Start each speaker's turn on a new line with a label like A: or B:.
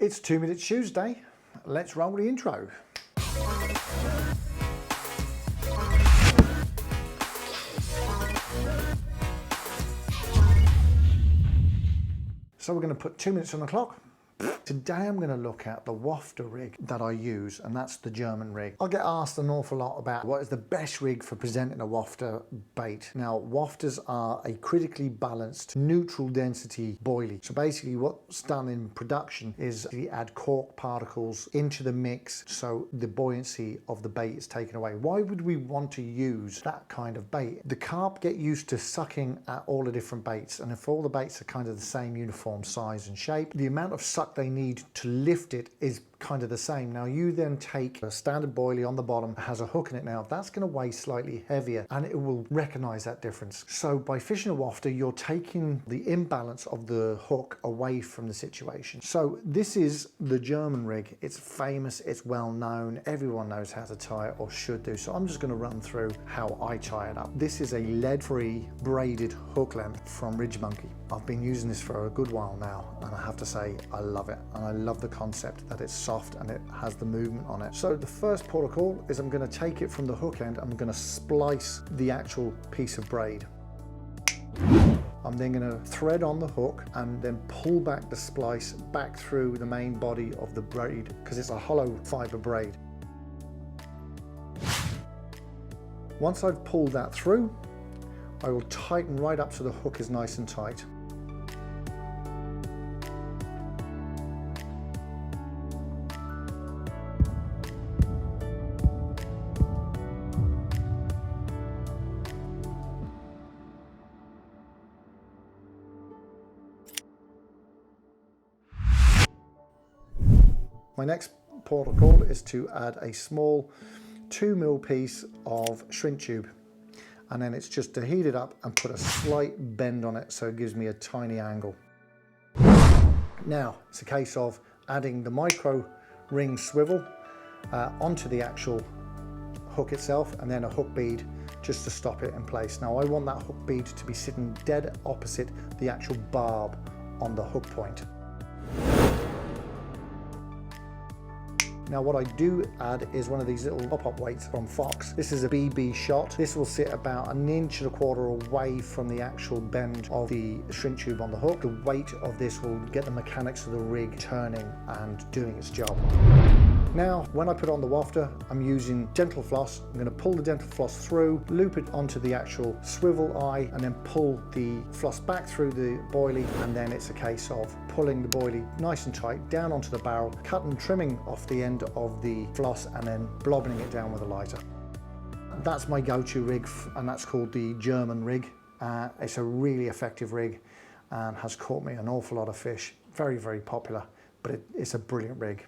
A: It's 2 Minute Tuesday. Let's roll the intro. So we're going to put 2 minutes on the clock. Today I'm going to look at the wafter rig that I use, and that's the German rig. I get asked an awful lot about what is the best rig for presenting a wafter bait. Now, wafters are a critically balanced neutral density boilie. So basically what's done in production is you add cork particles into the mix so the buoyancy of the bait is taken away. Why would we want to use that kind of bait? The carp get used to sucking at all the different baits, and if all the baits are kind of the same uniform size and shape, the amount of suck they need to lift it is kind of the same. Now you then take a standard boilie on the bottom, has a hook in it. Now that's going to weigh slightly heavier and it will recognize that difference. So by fishing a wafter, you're taking the imbalance of the hook away from the situation. So this is the German rig. It's famous, it's well known, everyone knows how to tie it or should do. So I'm just going to run through how I tie it up. This is a lead-free braided hook length from Ridge Monkey. I've been using this for a good while now and I have to say I love it, and I love the concept that it's soft and it has the movement on it. So the first protocol is I'm going to take it from the hook end, I'm going to splice the actual piece of braid. I'm then going to thread on the hook and then pull back the splice back through the main body of the braid because it's a hollow fiber braid. Once I've pulled that through, I will tighten right up so the hook is nice and tight. My next protocol is to add a small 2mm piece of shrink tube, and then it's just to heat it up and put a slight bend on it so it gives me a tiny angle. Now it's a case of adding the micro ring swivel onto the actual hook itself, and then a hook bead just to stop it in place. Now I want that hook bead to be sitting dead opposite the actual barb on the hook point. Now what I do add is one of these little pop-up weights from Fox. This is a BB shot. This will sit about 1.25 inches away from the actual bend of the shrink tube on the hook. The weight of this will get the mechanics of the rig turning and doing its job. Now, when I put on the wafter, I'm using dental floss. I'm going to pull the dental floss through, loop it onto the actual swivel eye, and then pull the floss back through the boilie, and then it's a case of pulling the boilie nice and tight down onto the barrel, cutting, trimming off the end of the floss, and then blobbening it down with a lighter. That's my go-to rig, and that's called the German rig. It's a really effective rig and has caught me an awful lot of fish. Very, very popular, but it's a brilliant rig.